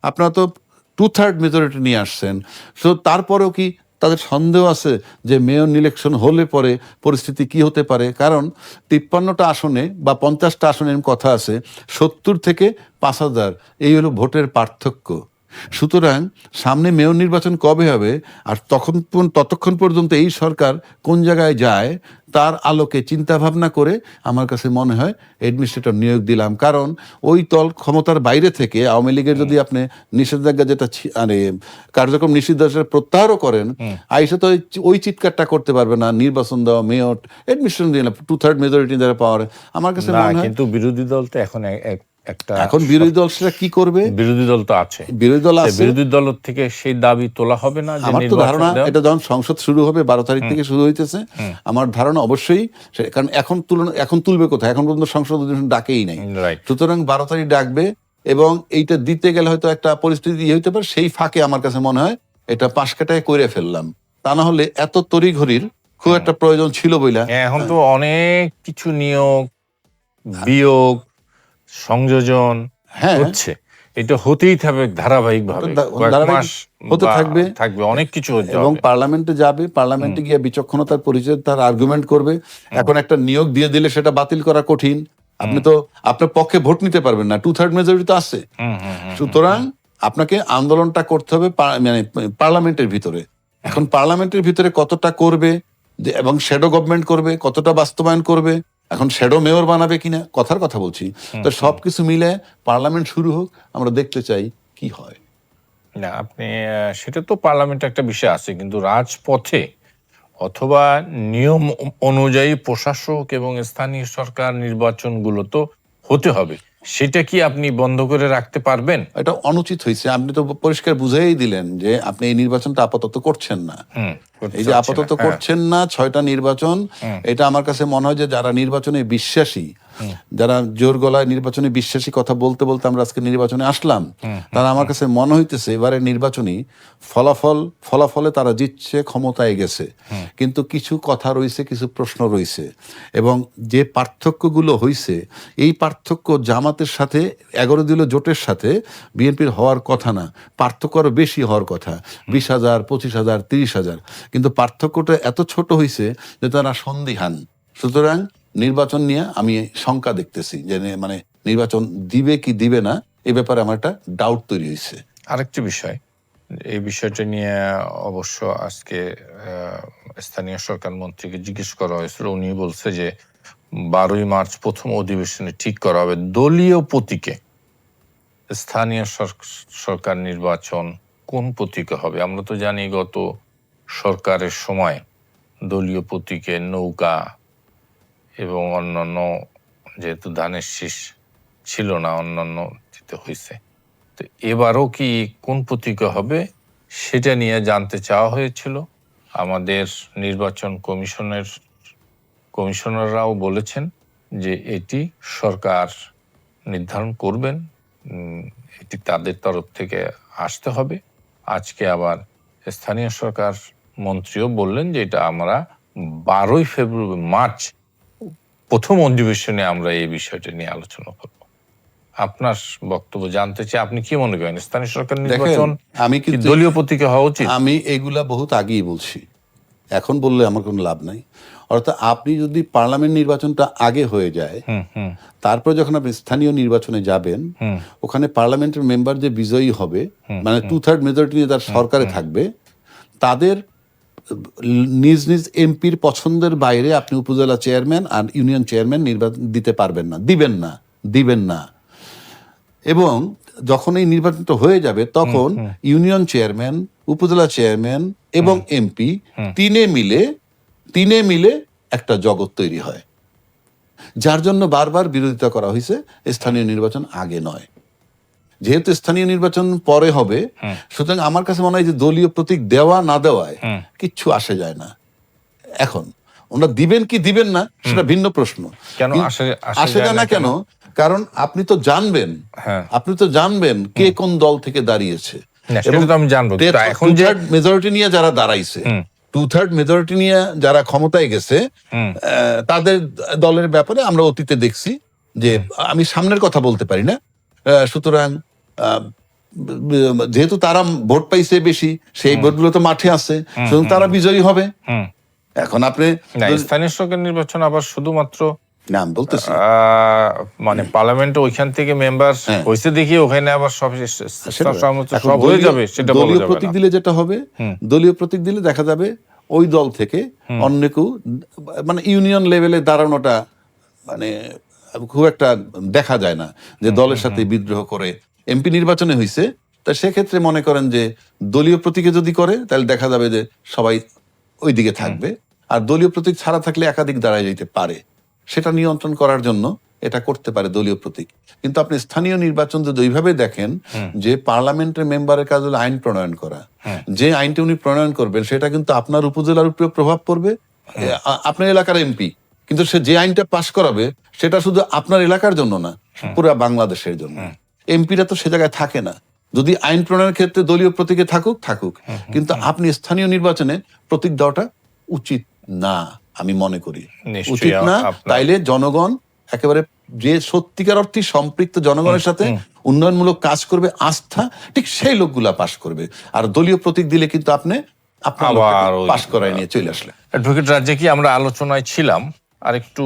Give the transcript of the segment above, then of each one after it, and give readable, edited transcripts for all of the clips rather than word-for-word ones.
আপনারা তো 2/3 মেজরিটি নিয়ে আসছেন। সো তারপরেও কি তাদের সন্দেহ আছে যে মেয়র ইলেকশন হলে পরে পরিস্থিতি কি হতে পারে? কারণ ৫৩টা আসনে বা ৫০টা আসনে এরকম কথা আছে, ৭০ থেকে ৫,০০০ এই হলো ভোটের পার্থক্য। সুতরাং সামনে মেয়র নির্বাচন কবে হবে, আর ততক্ষণ পর্যন্ত এই সরকার কোন জায়গায় যায় তার আলোকে চিন্তা ভাবনা করে আমার কাছে মনে হয় অ্যাডমিনিস্ট্রেটর নিয়োগ দিলাম। কারণ ওই দল ক্ষমতার বাইরে থেকে আওয়ামী লীগের যদি আপনি নিষেধাজ্ঞা যেটা কার্যক্রম নিষিদ্ধাজ্ঞা প্রত্যাহারও করেন, আইসা তো ওই চিৎকারটা করতে পারবে না, নির্বাচন দেওয়া, মেয়র অ্যাডমিনিস্ট্রেশন দিয়ে না, 2/3 মেজরিটি দ্বারা পাওয়ার। আমার কাছে মনে হয় কিন্তু বিরোধী দল তো এখন বিরোধী দল সেটা কি করবে? বিরোধী দল তো আছে, বিরোধী দল আছে, বিরোধী দল থেকে সেই দাবি তোলা হবে না? আমার তো ধারণা এটা যখন সংসদ শুরু হবে, 12 তারিখ থেকে শুরু হইতেছে, আমার ধারণা অবশ্যই, কারণ এখন তুলবে কোথায়? এখন পর্যন্ত সংসদ অধিবেশন ডাকেই নাই। সুতরাং 12 তারিখ ডাকবে, এবং এইটা দিতে গেলে হয়তো একটা পরিস্থিতি হইতে পারে, সেই ফাঁকে আমার কাছে মনে হয় এটা পাশ কাটায় করে ফেললাম। তা না হলে এত তড়িঘড়ির খুব একটা প্রয়োজন ছিল বইলা। এখন তো অনেক কিছু নিয়োগ, বিয়োগ, সংযোজন হচ্ছে, এটা হতেই থাকবে ধারাবাহিক ভাবে, হতে থাকবে, অনেক কিছু এবং পার্লামেন্টে যাবে, পার্লামেন্টে গিয়ে বিচক্ষণতার পরিচয় তার আর্গুমেন্ট করবে। এখন একটা নিয়োগ দিয়ে দিলে সেটা বাতিল করা কঠিন, আপনি তো আপনার পক্ষে ভোট নিতে পারবেন না, 2/3 মেজরিটি তো আছে। সুতরাং আপনাকে আন্দোলনটা করতে হবে মানে পার্লামেন্টের ভিতরে। এখন পার্লামেন্টের ভিতরে কতটা করবে এবং শ্যাডো গভর্নমেন্ট করবে, কতটা বাস্তবায়ন করবে, এখন শ্যাডো মেয়র বানাবে কিনা, কথার কথা বলছি। তো সবকিছু মিলে পার্লামেন্ট শুরু হোক, আমরা দেখতে চাই কি হয়। না, আপনি সেটা তো পার্লামেন্টে একটা বিষয় আছে, কিন্তু রাজপথে অথবা নিয়ম অনুযায়ী প্রশাসক এবং স্থানীয় সরকার নির্বাচনগুলো তো হতে হবে, সেটা কি আপনি বন্ধ করে রাখতে পারবেন? এটা অনুচিত হয়েছে। আপনি তো পরিষ্কার বুঝাই দিলেন যে আপনি এই নির্বাচনটা আপাতত করছেন না। এই যে আপাতত করছেন না 6টা নির্বাচন, এটা আমার কাছে মনে হয় যে যারা নির্বাচনে বিশ্বাসী, যারা জোর গলায় নির্বাচনে বিশ্বাসী কথা বলতে বলতে আমরা আজকে নির্বাচনে আসলাম, তারা আমার কাছে মনে হইতেছে এবারে নির্বাচনী ফলাফলে তারা জিতছে, ক্ষমতায় গেছে, কিন্তু কিছু কথা রয়েছে, কিছু প্রশ্ন রয়েছে, এবং যে পার্থক্যগুলো হয়েছে, এই পার্থক্য জামাতের সাথে 11 দলীয় জোটের সাথে বিএনপির হওয়ার কথা না, পার্থক্য আরো বেশি হওয়ার কথা, 20,000, 25,000, 30,000, কিন্তু পার্থক্যটা এত ছোট হয়েছে যে তারা সন্দিহান। সুতরাং নির্বাচন নিয়ে আমি শঙ্কা দেখতেছি, যে মানে নির্বাচন দিবে কি দিবে না, এই ব্যাপারে আমার একটা ডাউট তৈরি হয়েছে। আরেকটি বিষয়, এই বিষয়টা নিয়ে অবশ্য আজকে স্থানীয় সরকার মন্ত্রীকে জিজ্ঞেস করা হয়েছিল, উনি বলছে যে 12ই মার্চ প্রথম অধিবেশনে ঠিক করা হবে দলীয় প্রতীকে স্থানীয় সরকার নির্বাচন কোন প্রতীকে হবে। আমরা তো জানি গত সরকারের সময় দলীয় প্রতীকে নৌকা এবং অন্যান্য, যেহেতু ধানের শীষ ছিল না, অন্যান্য দিতে হয়েছে। তো এবারও কি কোন প্রতীকে হবে সেটা নিয়ে জানতে চাওয়া হয়েছিল। আমাদের নির্বাচন কমিশনাররাও বলেছেন যে এটি সরকার নির্ধারণ করবেন, এটি তাদের তরফ থেকে আসতে হবে। আজকে আবার স্থানীয় সরকার মন্ত্রীও বললেন যে এটা আমরা 12ই মার্চ প্রথম অধিবেশনে আমরা এই বিষয়টা নিয়ে আলোচনা করব। আপনার বক্তব্য জানতে চাই, আপনি কি মনে করেন স্থানীয় সরকার নির্বাচন আমি কি দলীয় প্রতীকে হওয়া উচিত? আমি এগুলা বহুত আগেই বলছি, এখন বললে আমার কোনো লাভ নাই। অর্থাৎ আপনি যদি পার্লামেন্ট নির্বাচনটা আগে হয়ে যায়, তারপর যখন আপনি স্থানীয় নির্বাচনে যাবেন, ওখানে পার্লামেন্টের মেম্বার যে বিজয়ী হবে, মানে 2/3 মেজরিটি নিয়ে তার সরকারে থাকবে, তাদের নিজ নিজ এমপির পছন্দের বাইরে আপনি উপজেলা চেয়ারম্যান আর ইউনিয়ন চেয়ারম্যান নির্বাচন দিতে পারবেন না, দিবেন না। এবং যখন এই নির্বাচনটা হয়ে যাবে, তখন ইউনিয়ন চেয়ারম্যান, উপজেলা চেয়ারম্যান এবং এমপি তিনে মিলে একটা জগৎ তৈরি হয়, যার জন্য বারবার বিরোধিতা করা হয়েছে স্থানীয় নির্বাচন আগে নয়। যেহেতু স্থানীয় নির্বাচন পরে হবে, সুতরাং আমার কাছে মনে হয় যে দলীয় প্রতীক দেওয়া না দেওয়ায় কিচ্ছু আসে যায় না। এখন ওনারা দিবেন কি দিবেন না সেটা ভিন্ন প্রশ্ন। কেন আসে যায় না কেন? কারণ আপনি তো জানবেন কে কোন দল থেকে দাঁড়িয়েছে, এখন যে মেজরিটি নিয়ে যারা দাঁড়াইছে, 2/3 মেজরিটি নিয়ে যারা ক্ষমতায় গেছে, তাদের দলের ব্যাপারে আমরা অতীতে দেখছি যে, আমি সামনের কথা বলতে পারি না, সুতরাং যেহেতু তারা ভোট পাইছে বেশি, সেই ভোটগুলো তো মাঠে আছে, সুতরাং তারা বিজয়ী হবে। এখন আপনি স্থানীয় সরকার নির্বাচন আবার শুধুমাত্র না, আমি বলতেছি মানে পার্লামেন্টে ওইখান থেকে মেম্বার হয়েছে দেখি ওখানে আবার সব সব হয়ে যাবে সেটা বলা দলীয় যাবে প্রতীক না। দিলে যেটা হবে, দলীয় প্রতীক দিলে দেখা যাবে ওই দল থেকে অন্য কেউ, মানে ইউনিয়ন লেভেলে দাঁড়ানোটা মানে খুব একটা দেখা যায় না যে দলের সাথে বিদ্রোহ করে। এমপি নির্বাচনে হয়েছে, তা সেক্ষেত্রে মনে করেন যে দলীয় প্রতীকে যদি করে তাহলে দেখা যাবে যে সবাই ওই দিকে থাকবে, আর দলীয় প্রতীক ছাড়া থাকলে একাধিক দাঁড়ায় যেতে পারে। সেটা নিয়ন্ত্রণ করার জন্য এটা করতে পারে দলীয় প্রতীক। কিন্তু আপনি স্থানীয় নির্বাচন যদি ওইভাবে দেখেন যে পার্লামেন্টের মেম্বারের কাজ হলো আইন প্রণয়ন করা, যে আইনটা উনি প্রণয়ন করবেন সেটা কিন্তু আপনার উপজেলার উপরে প্রভাব পড়বে, আপনার এলাকার এমপি, কিন্তু সে যে আইনটা পাশ করাবে সেটা শুধু আপনার এলাকার জন্য না, পুরো বাংলাদেশের জন্য। এমপিরা তো সে জায়গায় থাকে না। যদি আইন প্রণয়নের ক্ষেত্রে দলীয় প্রতীকে থাকুক, কিন্তু আপনি স্থানীয় নির্বাচনে প্রতীক দেওয়াটা উচিত না, আমি মনে করি উচিত না। তাইলে জনগণ একেবারে যে সত্যিকার অর্থে সম্পৃক্ত জনগণের সাথে উন্নয়নমূলক কাজ করবে, আস্থা, ঠিক সেই লোকগুলা পাশ করবে। আর দলীয় প্রতীক দিলে কিন্তু আপনি আপনার পাশ করায় নিয়ে চলে আসলেন। অ্যাডভোকেট রাজ্জাকি, আমরা আলোচনায় ছিলাম, আর একটু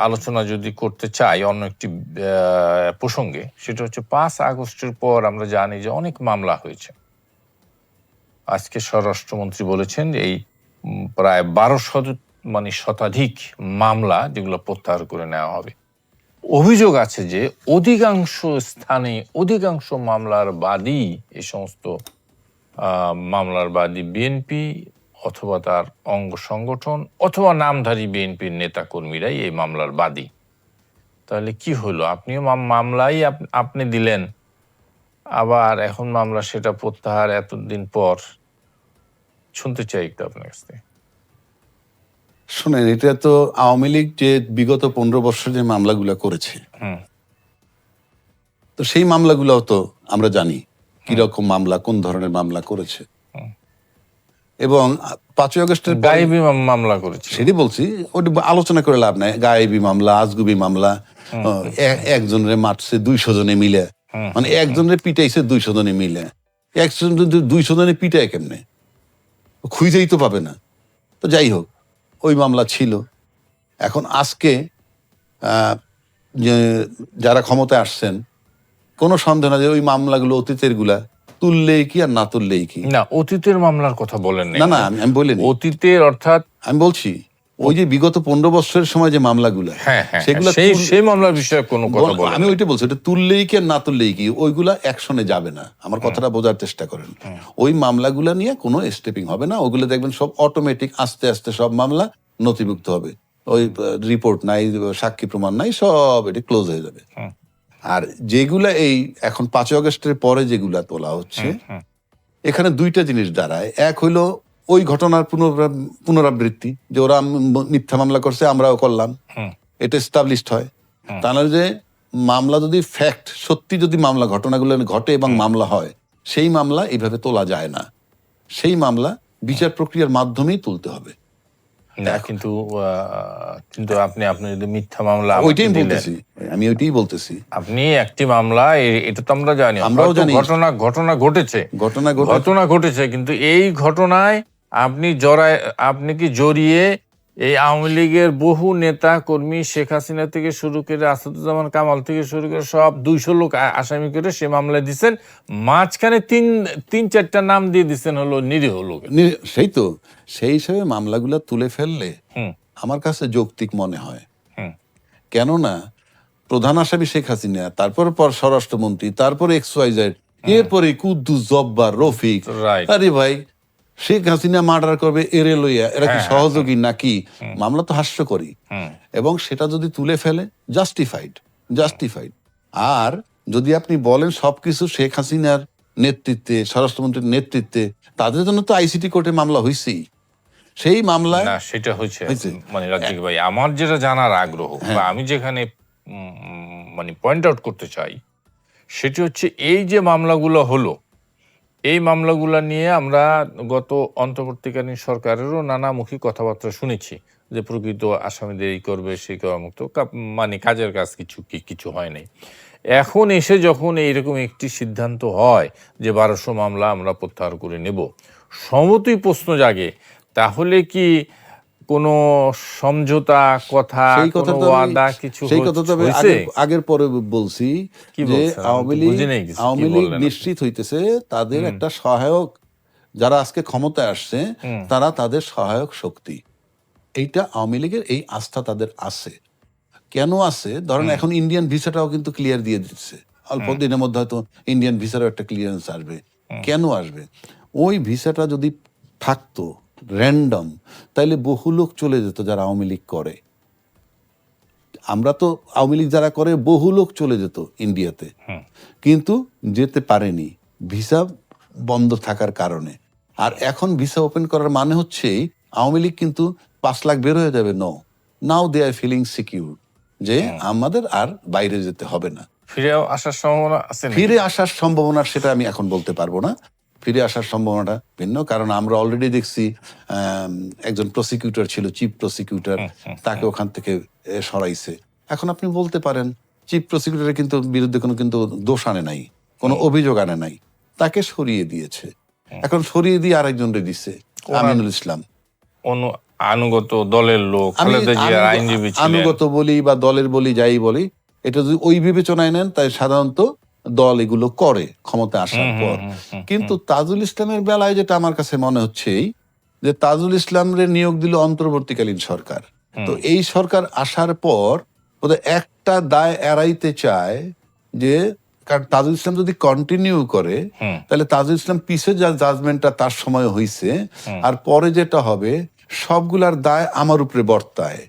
আলোচনা যদি করতে চাই অন্য একটি প্রসঙ্গে, সেটা হচ্ছে 5 আগস্টের পর আমরা জানি যে অনেক মামলা হয়েছে। আজকে স্বরাষ্ট্রমন্ত্রী বলেছেন এই প্রায় 12 মানে শতাধিক মামলা যেগুলো প্রত্যাহার করে নেওয়া হবে। অভিযোগ আছে যে অধিকাংশ স্থানে অধিকাংশ মামলার বাদী, এই সমস্ত মামলার বাদী বিএনপি অথবা তার অঙ্গ সংগঠন অথবা নামধারী বিএনপির নেতা কর্মীরাই এই মামলার বাদী। তাহলে কি হলো? আপনিও মামলাই আপনি দিলেন, আবার এখন মামলা সেটা প্রত্যাহার এতদিন পর। শুনতে চাই একটু আপনার কাছ থেকে। শোনেন, এটা তো আওয়ামী লীগ যে বিগত 15 বছর যে মামলাগুলা করেছে, তো সেই মামলাগুলাও তো আমরা জানি কিরকম মামলা, কোন ধরনের মামলা করেছে। এবং 5 আগস্টের গায়েবী মামলা করেছে, সেটি বলছি, ওটা আলোচনা করে লাভ নাই। গায়েবী মামলা, আজগুবি মামলা, একজনের মারছে 200 জনে মিলে, মানে একজনের পিটাইছে 200 জনে মিলে। 200 জনে পিটায় কেমনে? খুঁজেই তো পাবে না। তো যাই হোক, ওই মামলা ছিল। এখন আজকে যারা ক্ষমতায় আসছেন, কোনো সন্দেহ না যে ওই মামলাগুলো অতীতের গুলা, তুললেই কি আর না তুললেই কি। না, অতীতের মামলার কথা বলেন না, আমি বলিনি অতীতের, অর্থাৎ আমি বলছি ওই যে বিগত 15 বছরের সময় যে মামলাগুলো, সেগুলো সেই মামলার বিষয়ে কোনো কথা বলেন। আমি ওইটা বলছি, এটা তুললেই কি আর না তুললেই কি, ওইগুলা অ্যাকশনে যাবে না। আমার কথাটা বোঝার চেষ্টা করেন। ওই মামলাগুলা নিয়ে কোনো স্টেপিং হবে না। ওগুলো দেখবেন সব অটোমেটিক আস্তে আস্তে সব মামলা নথিভুক্ত হবে। ওই রিপোর্ট নাই, সাক্ষী প্রমাণ নাই, সব এটা ক্লোজ হয়ে যাবে। আর যেগুলা এই এখন 5 আগস্টের পরে যেগুলা তোলা হচ্ছে, এখানে 2টা জিনিস দাঁড়ায়। এক হইলো ওই ঘটনার পুনরাবৃত্তি, যে ওরা মিথ্যা মামলা করছে, আমরাও করলাম, এটা এস্টাবলিশড হয়। তা না যে মামলা যদি ফ্যাক্ট সত্যি, যদি মামলা ঘটনাগুলো ঘটে এবং মামলা হয়, সেই মামলা এইভাবে তোলা যায় না। সেই মামলা বিচার প্রক্রিয়ার মাধ্যমেই তুলতে হবে। কিন্তু আপনি যদি মিথ্যা মামলা, ওইটাই বলতেছি, আমি ওইটাই বলতেছি। আপনি একটি মামলা, এটা তো আমরা জানি, আমরাও জানি ঘটনা ঘটেছে, কিন্তু এই ঘটনায় আপনি কি জড়িয়ে এই আওয়ামী লীগের বহু নেতা কর্মী, শেখ হাসিনা থেকে শুরু করে আসাদুজ্জামান কামাল থেকে শুরু করে সব 200 লোক আসামি করে সে মামলায় দিচ্ছেন, মাঝখানে 3-4টা নাম দিয়ে দিচ্ছেন হলো নিরীহ লোক। সেই তো, সেই হিসাবে মামলাগুলা তুলে ফেললে আমার কাছে যৌক্তিক মনে হয়। কেননা প্রধান আসামি শেখ হাসিনা, তারপর স্বরাষ্ট্রমন্ত্রী, তারপরে XYZ, এরপরে কুদ্দুস, জব্বার, রফিক। আরে ভাই, শেখ হাসিনা মার্ডার করবে এরে লইয়া, এরা কি সহযোগী নাকি? মামলা তো হাস্যকরী। এবং সেটা যদি তুলে ফেলে, জাস্টিফাইড। আর যদি আপনি বলেন সবকিছু শেখ হাসিনার নেতৃত্বে, স্বরাষ্ট্রমন্ত্রীর নেতৃত্বে, তাদের জন্য তো আইসিটি কোর্টে মামলা হয়েছেই। সেই মামলায় সেটা হয়েছে, মানে রাজ্জাক ভাই, আমার যেটা জানার আগ্রহ বা আমি যেখানে মানে পয়েন্ট আউট করতে চাই, সেটি হচ্ছে এই যে মামলাগুলো হলো, এই মামলাগুলো নিয়ে আমরা গত অন্তর্বর্তীকালীন সরকারেরও নানামুখী কথাবার্তা শুনেছি যে প্রকৃত আসামিদের এই করবে, সেই করা মুক্ত, মানে কাজের কাজ কিছু হয় নাই। এখন এসে যখন এইরকম একটি সিদ্ধান্ত হয় যে 1200 মামলা আমরা প্রত্যাহার করে নেব, সমতই প্রশ্ন জাগে, তাহলে কি কোনো সমঝোতা কথা, সেই কথা কোনো তো ওয়াদা কিছু সেই কথা তো আমি হয়েছে? আগের পরে বলছি কি যে বলছেন? আমি তো আওয়ামী লীগ বুঝি নাই কিছু। কি বললেন আপনি? নিশ্চিত হইতেছে তাদের একটা সহায়ক, যারা আজকে ক্ষমতায় আসছে তারা তাদের সহায়ক শক্তি। এইটা আওয়ামী লীগের এই আস্থা তাদের আছে। কেন আছে? ধরেন এখন ইন্ডিয়ান ভিসাটাও কিন্তু ক্লিয়ার দিয়ে দিচ্ছে, অল্প দিনের মধ্যে হয়তো ইন্ডিয়ান ভিসারও একটা ক্লিয়ারেন্স আসবে। কেন আসবে? ওই ভিসাটা যদি থাকতো র্যান্ডম, তাইলে বহু লোক চলে যেত যারা আওয়ামী লীগ করে। আমরা তো আওয়ামী লীগ যারা করে বহু লোক চলে যেত ইন্ডিয়াতে, কিন্তু যেতে পারেনি ভিসা বন্ধ থাকার কারণে। আর এখন ভিসা ওপেন করার মানে হচ্ছে আওয়ামী লীগ কিন্তু 5 লাখ বের হয়ে যাবে। নাও দে আর ফিলিং সিকিউর যে আমাদের আর বাইরে যেতে হবে না। ফিরে আসার সম্ভাবনা আছে নাকি? ফিরে আসার সম্ভাবনা সেটা আমি এখন বলতে পারবো না। ফিরে আসার সম্ভাবনাটা ভিন্ন, কারণ আমরা অলরেডি দেখছি একজন প্রসিকিউটর ছিল, চিফ প্রসিকিউটর, তাকে ওখান থেকে সরাইছে। এখন আপনি বলতে পারেন চিফ প্রসিকিউটরের কিন্তু বিরুদ্ধে কোনো কিন্তু দোষ আনে নাই, কোনো অভিযোগ আনে নাই, তাকে সরিয়ে দিয়েছে। এখন সরিয়ে দিয়ে আরেকজনকে দিচ্ছে, আমিনুল ইসলাম। আনুগত দলের লোক, খালেদা জিয়ার আইনজীবী ছিলেন। আনুগত বলি বা দলের বলি, যাই বলি, এটা যদি ওই বিবেচনায় নেন, তাই সাধারণত দল এগুলো করে ক্ষমতা আসার পর। কিন্তু তাজুল ইসলামের বেলায় যেটা আমার কাছে মনে হচ্ছে যে তাজুল ইসলামের নিয়োগ দিল অন্তর্বর্তীকালীন সরকার। তো এই সরকার আসার পর ওদের একটা দায় এড়াইতে চায়, যে কারণ তাজুল ইসলাম যদি কন্টিনিউ করে তাহলে তাজুল ইসলাম পিছে যা জাজমেন্টটা তার সময় হইছে আর পরে যেটা হবে সবগুলার দায় আমার উপরে বর্তায়,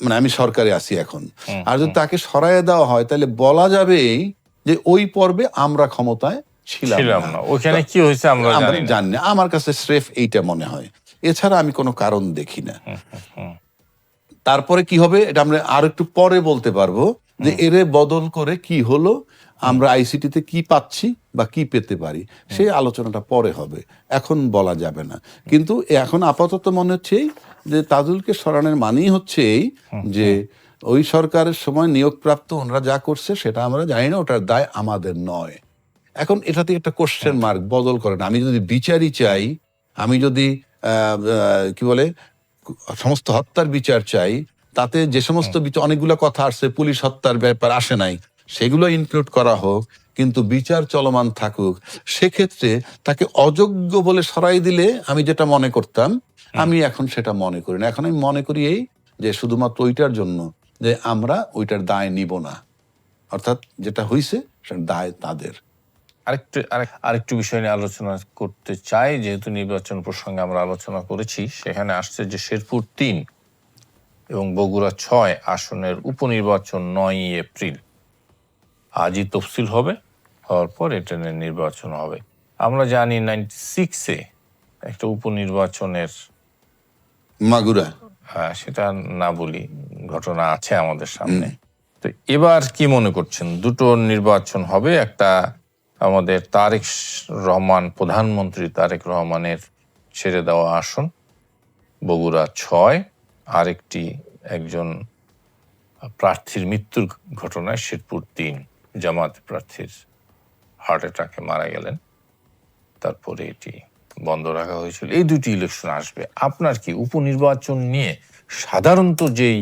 মানে আমি সরকারে আছি এখন। আর যদি তাকে সরাইয়ে দেওয়া হয় তাহলে বলা যাবে যে ওই পর্বে আমরা ক্ষমতায় ছিলাম না। ওখানে কি হয়েছে আমরা জানি না। আমার কাছে স্রেফ এইটা মনে হয়, এছাড়া আমি কোনো কারণ দেখি না। তারপরে কি হবে এটা আমরা আর একটু পরে বলতে পারবো, যে এরে বদল করে কি হলো, আমরা আইসিটিতে কি পাচ্ছি বা কি পেতে পারি, সেই আলোচনাটা পরে হবে, এখন বলা যাবে না। কিন্তু এখন আপাতত মনে হচ্ছে যে তাজুলকে সরানোর মানেই হচ্ছে এই যে ওই সরকারের সময় নিয়োগপ্রাপ্ত ওনারা যা করছে সেটা আমরা জানি না, ওটার দায় আমাদের নয়। এখন এটাতে একটা কোশ্চেন মার্ক বদল করেন। আমি যদি বিচারই চাই, আমি যদি কি বলে সমস্ত হত্যার বিচার চাই, তাতে যে সমস্ত অনেকগুলো কথা আসছে, পুলিশ হত্যার ব্যাপার আসে নাই, সেগুলো ইনক্লুড করা হোক, কিন্তু বিচার চলমান থাকুক। সেক্ষেত্রে তাকে অযোগ্য বলে সরাই দিলে আমি যেটা মনে করতাম, আমি এখন সেটা মনে করি না। এখন আমি মনে করি এই যে শুধুমাত্র ওইটার জন্য যে আমরা ওইটার দায় নিব না, অর্থাৎ যেটা হইছে সেটার দায় তাদের। আরেকটু বিষয় নিয়ে আলোচনা করতে চাই, যেহেতু নির্বাচন প্রসঙ্গে আমরা আলোচনা করেছি। সেখানে আসছে যে শেরপুর 3 এবং বগুড়া 6 আসনের উপনির্বাচন 9 এপ্রিল। আজই তফসিল হবে, হওয়ার পর এটা নিয়ে নির্বাচন হবে। আমরা জানি 96-এ একটা উপনির্বাচনের মাগুরা, সেটা না বলি, ঘটনা আছে আমাদের সামনে। তো এবার কি মনে করছেন, দুটো নির্বাচন হবে, একটা আমাদের তারেক রহমান, প্রধানমন্ত্রী তারেক রহমানের ছেড়ে দেওয়া আসন বগুড়া 6, আরেকটি একজন প্রার্থীর মৃত্যুর ঘটনায় শেরপুর 3 জামাত প্রার্থীর হার্ট অ্যাটাকে মারা গেলেন, তারপরে এটি বন্ধ রাখা হয়েছিল। এই দুটি ইলেকশন আসবে। আপনার কি উপনির্বাচন নিয়ে সাধারণত যেই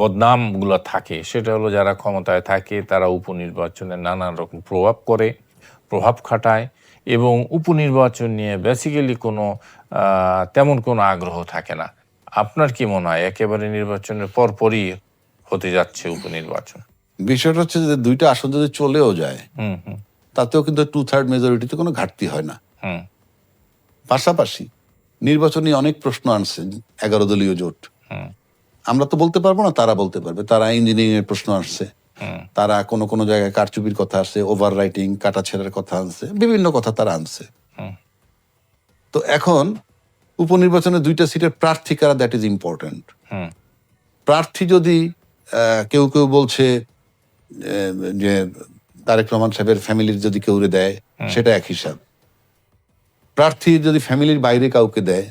বদনামগুলো থাকে, সেটা হলো যারা ক্ষমতায় থাকে তারা উপনির্বাচনে নানান রকম প্রভাব খাটায়, এবং উপনির্বাচন নিয়ে বেসিক্যালি তেমন কোনো আগ্রহ থাকে না। আপনার কি মনে হয় একেবারে নির্বাচনের পরপরই হতে যাচ্ছে উপনির্বাচন? বিষয়টা হচ্ছে যে দুইটা আসন যদি চলেও যায়, তাতেও কিন্তু 2/3 মেজরিটিতে কোনো ঘাটতি হয় না। পাশাপাশি নির্বাচনী অনেক প্রশ্ন আনছে 11 দলীয় জোট। আমরা তো বলতে পারবো না, তারা বলতে পারবে। তারা ইঞ্জিনিয়ারিং এর প্রশ্ন আসছে, তারা কোনো জায়গায় কারচুপির কথা আসছে, ওভার রাইটিং, কাটাছেড়ার কথা আনছে, বিভিন্ন কথা তারা আনছে। তো এখন উপনির্বাচনে 2টা সিটের প্রার্থী কারা, দ্যাট ইজ ইম্পর্টেন্ট। প্রার্থী যদি কেউ বলছে যে তারেক রহমান সাহেবের ফ্যামিলির যদি কেউ দেয়, সেটা এক হিসাব। প্রার্থী যদি ফ্যামিলির বাইরে কাউকে দেয়,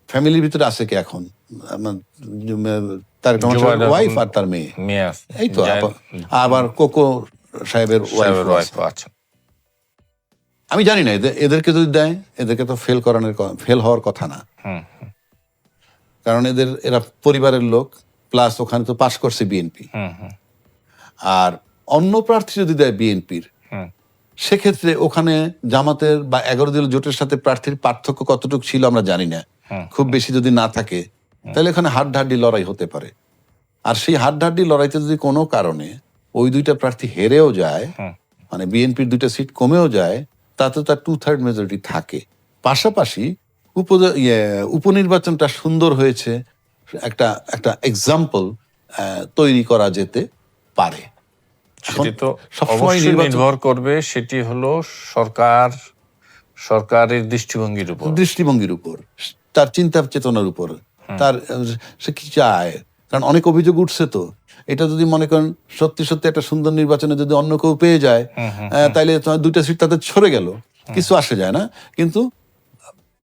ফ্যামিলির ভিতরে আছে কে এখন তারেক রহমান সাহেবের ওয়াইফ আর তার মেয়ে, এই তো। আবার কোকো সাহেবের ওয়াইফ আছেন। আমি জানি না এদেরকে যদি দেয়, এদেরকে তো ফেল হওয়ার কথা না, কারণ এরা পরিবারের লোক, প্লাস ওখানে তো পাশ করছে বিএনপি। আর অন্য প্রার্থী যদি দেয় বিএনপির, সেক্ষেত্রে ওখানে জামাতের বা 11 দলীয় জোটের সাথে প্রার্থীর পার্থক্য কতটুকু ছিল আমরা জানি না। খুব বেশি যদি না থাকে, তাহলে এখানে হাড্ডাহাড্ডি লড়াই হতে পারে। আর সেই হাড্ডাহাড্ডি লড়াইতে যদি কোনো কারণে ওই দুইটা প্রার্থী হেরেও যায়, মানে বিএনপির 2টা সিট কমেও যায়, তাতে তার 2/3 মেজরিটি থাকে। পাশাপাশি উপনির্বাচনটা সুন্দর হয়েছে, একটা এক্সাম্পল তৈরি করা যেতে পারে। সেটি তো অবশ্যই নির্ভর করবে, সেটি হলো সরকারের দৃষ্টিভঙ্গির উপর, তার চিন্তা চেতনার উপর, তার সে কি চায়। কারণ অনেক অভিযোগ উঠছে তো, এটা যদি মনে করেন সত্যি সত্যি একটা সুন্দর নির্বাচনে যদি অন্য কেউ পেয়ে যায়, তাইলে 2টা সিট তাদের সরে গেল, কিছু আসে যায় না। কিন্তু